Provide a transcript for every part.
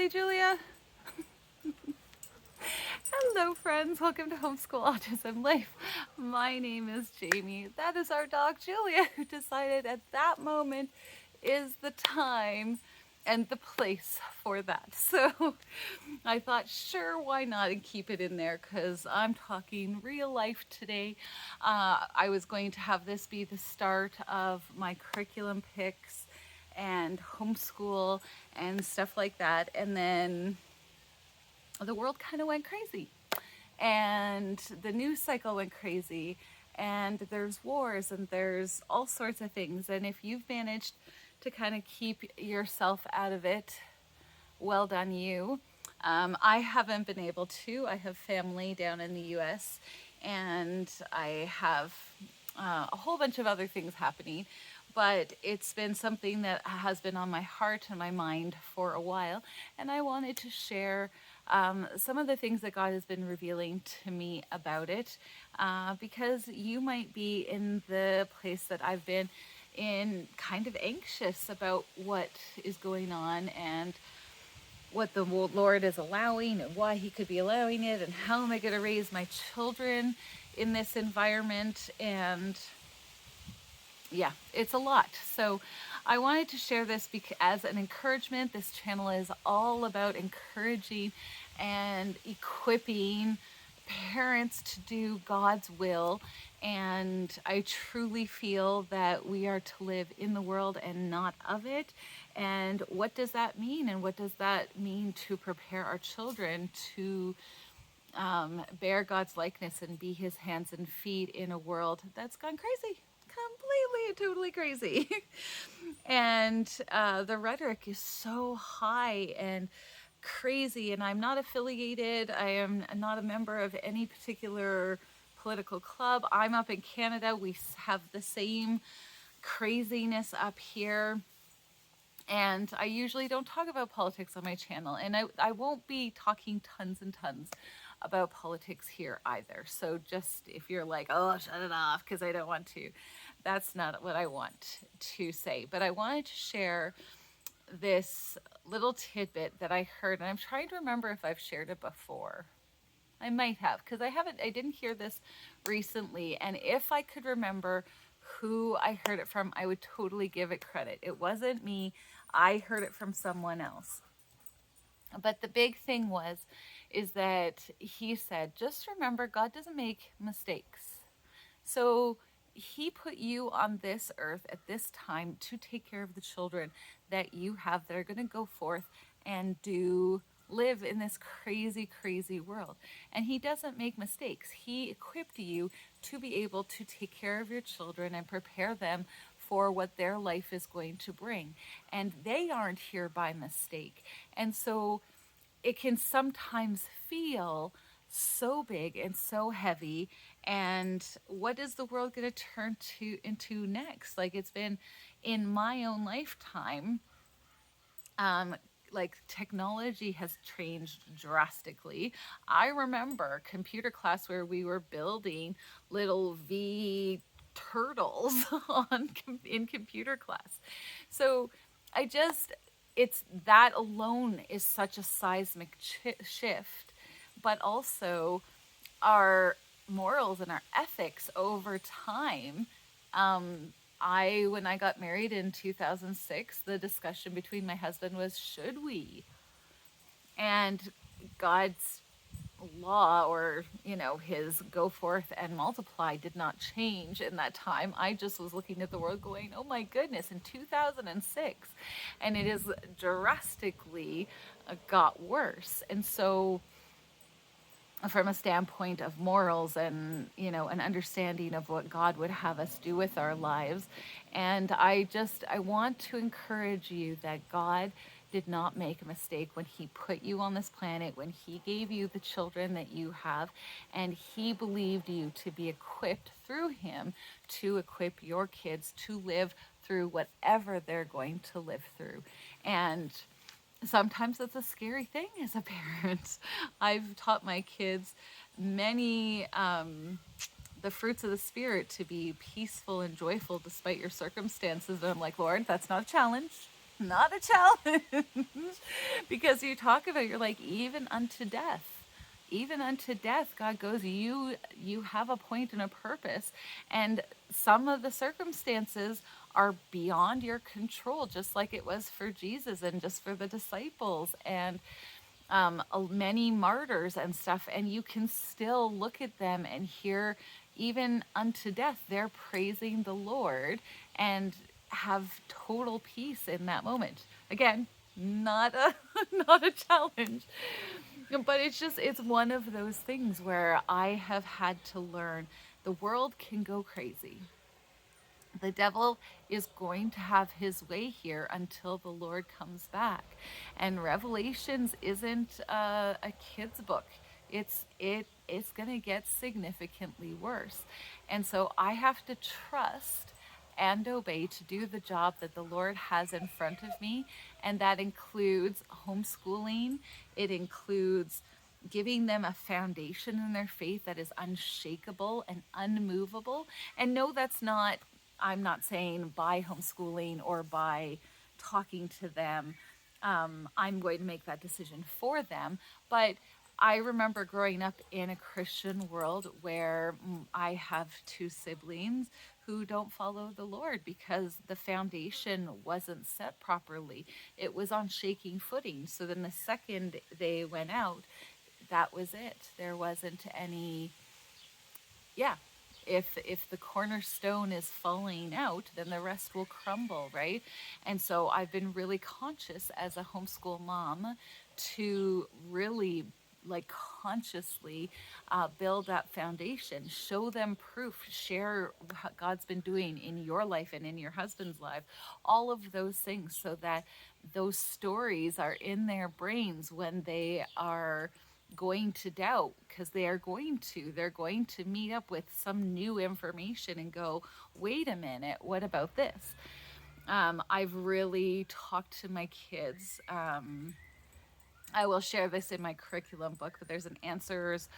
Hey, Julia. Hello, friends. Welcome to Homeschool Autism Life. My name is Jamie. That is our dog, Julia, who decided at that moment is the time and the place for that. So I thought, sure, why not, and keep it in there because I'm talking real life today. I was going to have this be the start of my curriculum picks and homeschool and stuff like that. And then the world kind of went crazy and the news cycle went crazy and there's wars and there's all sorts of things. And if you've managed to kind of keep yourself out of it, well done you. I haven't been able to. I have family down in the US and I have a whole bunch of other things happening, but it's been something that has been on my heart and my mind for a while, and I wanted to share some of the things that God has been revealing to me about it, because you might be in the place that I've been in, kind of anxious about what is going on and what the Lord is allowing and why he could be allowing it and how am I going to raise my children in this environment. And yeah, it's a lot. So I wanted to share this as an encouragement. This channel is all about encouraging and equipping parents to do God's will. And I truly feel that we are to live in the world and not of it. And what does that mean? And what does that mean to prepare our children to bear God's likeness and be his hands and feet in a world that's gone crazy, completely, totally crazy. And the rhetoric is so high and crazy. And I'm not affiliated. I am not a member of any particular political club. I'm up in Canada. We have the same craziness up here. And I usually don't talk about politics on my channel. And I won't be talking tons and tons about politics here either. So just if you're like, oh, shut it off because I don't want to, that's not what I want to say. But I wanted to share this little tidbit that I heard, and I'm trying to remember if I've shared it before. I might have, because I didn't hear this recently. And if I could remember who I heard it from, I would totally give it credit. It wasn't me. I heard it from someone else. But the big thing is that he said, just remember, God doesn't make mistakes. So he put you on this earth at this time to take care of the children that you have that are going to go forth and live in this crazy, crazy world. And he doesn't make mistakes. He equipped you to be able to take care of your children and prepare them for what their life is going to bring. And they aren't here by mistake. And so it can sometimes feel so big and so heavy. And what is the world going to turn into next? Like, it's been in my own lifetime, like, technology has changed drastically. I remember computer class where we were building little V turtles in computer class. So it's that alone is such a seismic shift, but also our morals and our ethics over time. When I got married in 2006, the discussion between my husband was, should we? And God's law, or his go forth and multiply, did not change in that time. I just was looking at the world going, oh my goodness, in 2006, and it is drastically got worse. And so from a standpoint of morals and an understanding of what God would have us do with our lives, and I want to encourage you that God did not make a mistake when he put you on this planet, when he gave you the children that you have, and he believed you to be equipped through him to equip your kids to live through whatever they're going to live through. And sometimes it's a scary thing as a parent. I've taught my kids many the fruits of the Spirit, to be peaceful and joyful despite your circumstances. And I'm like, Lord, that's not a challenge. not a challenge. Because you talk about, you're like, even unto death. Even unto death, God goes, you have a point and a purpose. And some of the circumstances are beyond your control, just like it was for Jesus and just for the disciples. And many martyrs and stuff, and you can still look at them and hear, even unto death, they're praising the Lord and have total peace in that moment. Again, not a not a challenge, but it's one of those things where I have had to learn the world can go crazy. The devil is going to have his way here until the Lord comes back. And Revelations isn't a kid's book. It's going to get significantly worse. And so I have to trust and obey to do the job that the Lord has in front of me. And that includes homeschooling. It includes giving them a foundation in their faith that is unshakable and unmovable. And no, that's not, I'm not saying by homeschooling or by talking to them, I'm going to make that decision for them. But I remember growing up in a Christian world where I have two siblings who don't follow the Lord because the foundation wasn't set properly. It was on shaking footing. So then the second they went out, that was it. There wasn't any, yeah. If the cornerstone is falling out, then the rest will crumble, right? And so I've been really conscious as a homeschool mom to really like consciously build that foundation, show them proof, share what God's been doing in your life and in your husband's life, all of those things, so that those stories are in their brains when they are going to doubt, because they're going to meet up with some new information and go, wait a minute, what about this? I've really talked to my kids. I will share this in my curriculum book, but there's an answers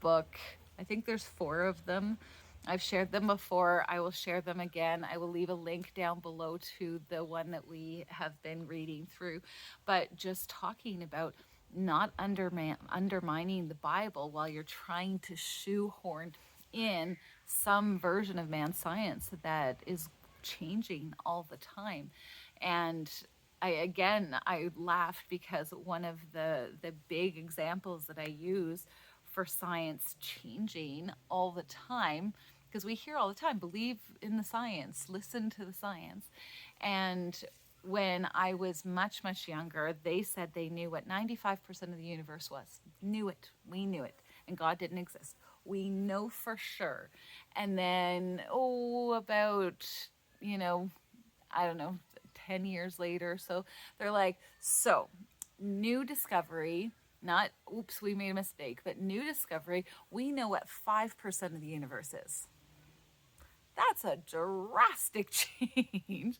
book. I think there's 4 of them. I've shared them before. I will share them again. I will leave a link down below to the one that we have been reading through. But just talking about not undermining the Bible while you're trying to shoehorn in some version of man science that is changing all the time. And I laughed because one of the big examples that I use for science changing all the time, because we hear all the time, believe in the science, listen to the science. And when I was much, much younger, they said they knew what 95% of the universe was. Knew it. We knew it. And God didn't exist. We know for sure. And then, about, I don't know, 10 years later. So they're like, so new discovery, not oops, we made a mistake, but new discovery, we know what 5% of the universe is. That's a drastic change.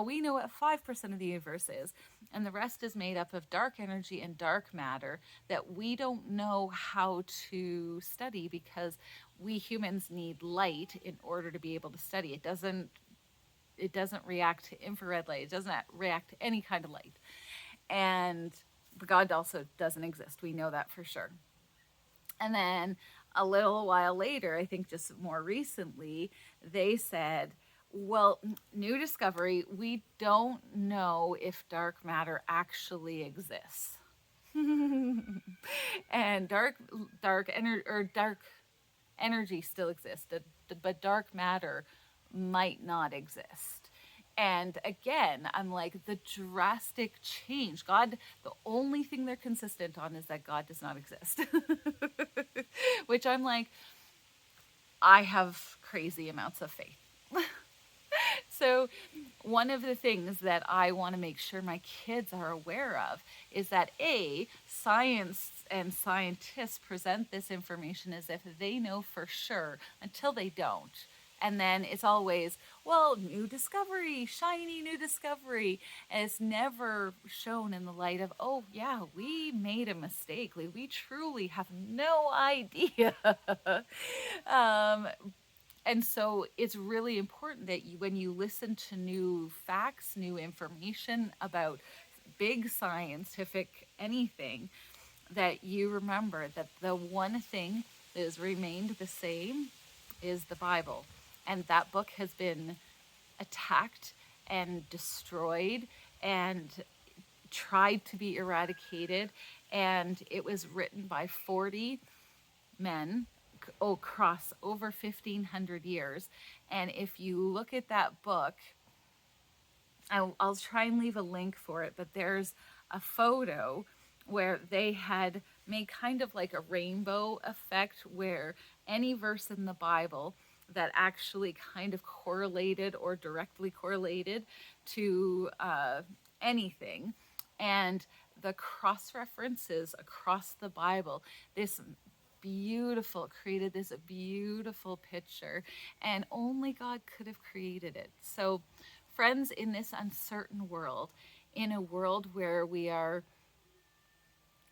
We know what 5% of the universe is, and the rest is made up of dark energy and dark matter that we don't know how to study because we humans need light in order to be able to study. It doesn't react to infrared light. It doesn't react to any kind of light. And God also doesn't exist. We know that for sure. And then a little while later, I think just more recently, they said, well, new discovery, we don't know if dark matter actually exists. And dark energy still exists, but dark matter might not exist. And again, I'm like, the drastic change. God, the only thing they're consistent on is that God does not exist. Which I'm like, I have crazy amounts of faith. So one of the things that I want to make sure my kids are aware of is that science and scientists present this information as if they know for sure until they don't. And then it's always, well, new discovery, shiny new discovery. And it's never shown in the light of, oh, yeah, we made a mistake. We truly have no idea. And so it's really important that you, when you listen to new facts, new information about big scientific anything, that you remember that the one thing that has remained the same is the Bible. And that book has been attacked and destroyed and tried to be eradicated. And it was written by 40 men across over 1,500 years. And if you look at that book, I'll try and leave a link for it, but there's a photo where they had made kind of like a rainbow effect where any verse in the Bible that actually kind of correlated or directly correlated to anything, and the cross references across the Bible, this created this beautiful picture, and only God could have created it. So friends, in this uncertain world, in a world where we are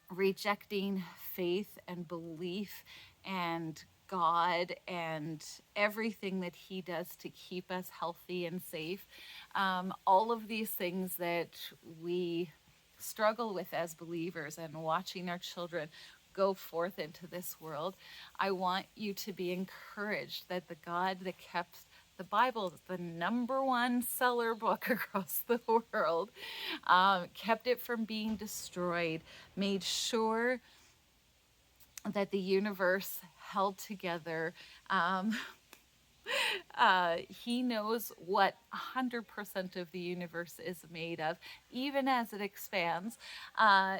rejecting faith and belief and God and everything that He does to keep us healthy and safe, all of these things that we struggle with as believers, and watching our children go forth into this world, I want you to be encouraged that the God that kept the Bible, the #1 seller book across the world, kept it from being destroyed, made sure that the universe held together. He knows what 100% of the universe is made of, even as it expands.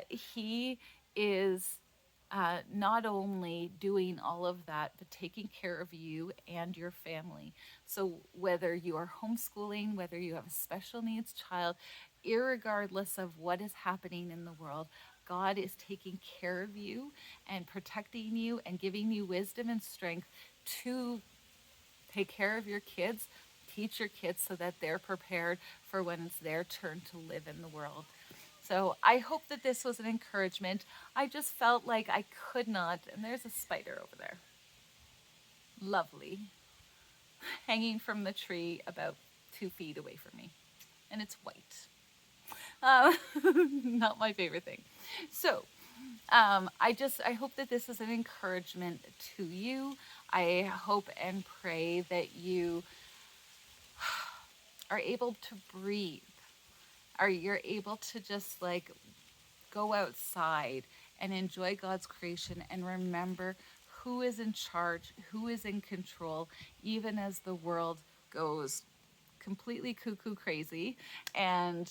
He is not only doing all of that, but taking care of you and your family. So whether you are homeschooling, whether you have a special needs child, irregardless of what is happening in the world, God is taking care of you and protecting you and giving you wisdom and strength to take care of your kids, teach your kids so that they're prepared for when it's their turn to live in the world. So I hope that this was an encouragement. I just felt like I could not, and there's a spider over there. Lovely. Hanging from the tree about 2 feet away from me. And it's white. Not my favorite thing. So I hope that this is an encouragement to you. I hope and pray that you are able to breathe. You're able to just like go outside and enjoy God's creation and remember who is in charge, who is in control, even as the world goes completely cuckoo crazy. And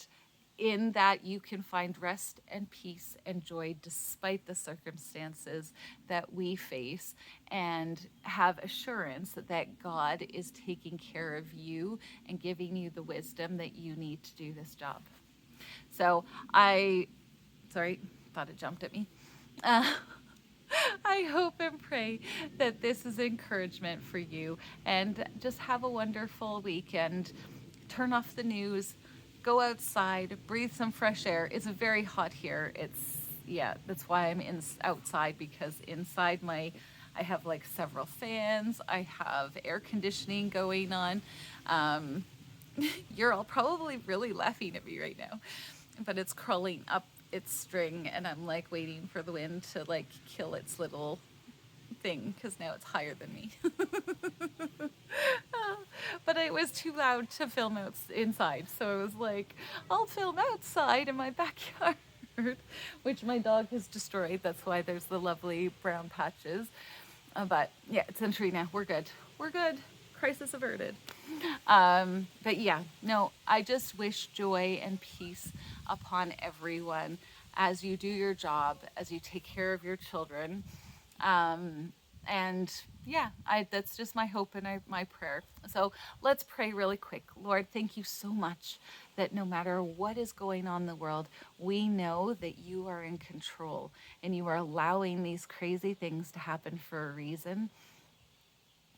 in that, you can find rest and peace and joy despite the circumstances that we face, and have assurance that God is taking care of you and giving you the wisdom that you need to do this job. So sorry, thought it jumped at me. I hope and pray that this is encouragement for you, and just have a wonderful weekend. Turn off the news, go outside, breathe some fresh air. It's very hot here. That's why I'm outside, because inside I have like several fans. I have air conditioning going on. You're all probably really laughing at me right now, but it's crawling up its string, and I'm like waiting for the wind to like kill its little thing, because now it's higher than me. But it was too loud to film inside, so I was like, I'll film outside in my backyard, which my dog has destroyed. That's why there's the lovely brown patches. But yeah, it's in tree now. We're good. We're good. Crisis averted. But yeah, no, I just wish joy and peace upon everyone as you do your job, as you take care of your children. And yeah, that's just my hope and my prayer. So let's pray really quick. Lord, thank you so much that no matter what is going on in the world, we know that you are in control, and you are allowing these crazy things to happen for a reason.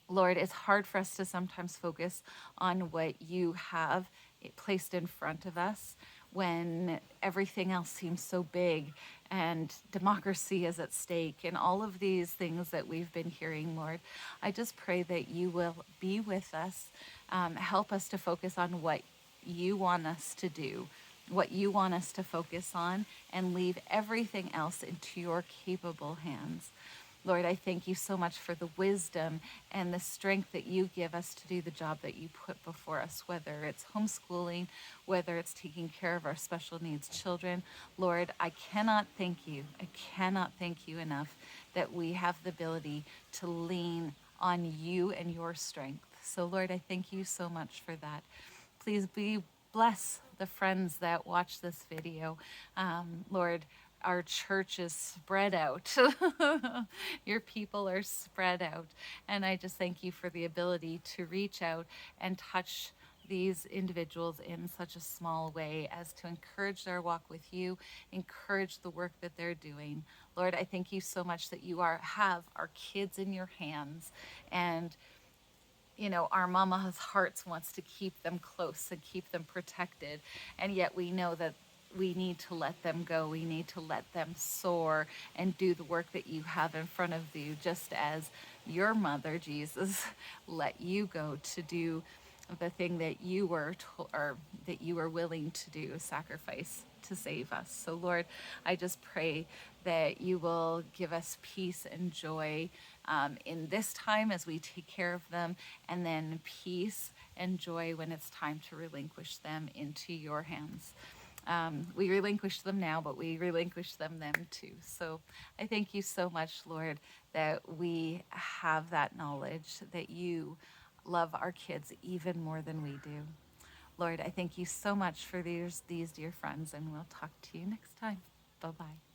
Lord, it's hard for us to sometimes focus on what you have placed in front of us. when everything else seems so big and democracy is at stake and all of these things that we've been hearing, Lord. I just pray that you will be with us, help us to focus on what you want us to do, what you want us to focus on, and leave everything else into your capable hands. Lord, I thank you so much for the wisdom and the strength that you give us to do the job that you put before us, whether it's homeschooling, whether it's taking care of our special needs children. Lord, I cannot thank you. I cannot thank you enough that we have the ability to lean on you and your strength. So, Lord, I thank you so much for that. Please bless the friends that watch this video. Lord, our church is spread out. Your people are spread out. And I just thank you for the ability to reach out and touch these individuals in such a small way as to encourage their walk with you, encourage the work that they're doing. Lord, I thank you so much that you have our kids in your hands, and our mama's hearts wants to keep them close and keep them protected. And yet we know that we need to let them go. We need to let them soar and do the work that you have in front of you, just as your mother, Jesus, let you go to do the thing that you were or that you were willing to do, a sacrifice to save us. So Lord, I just pray that you will give us peace and joy in this time as we take care of them, and then peace and joy when it's time to relinquish them into your hands. We relinquish them now, but we relinquish them then too. So I thank you so much, Lord, that we have that knowledge that you love our kids even more than we do. Lord, I thank you so much for these dear friends, and we'll talk to you next time. Bye-bye.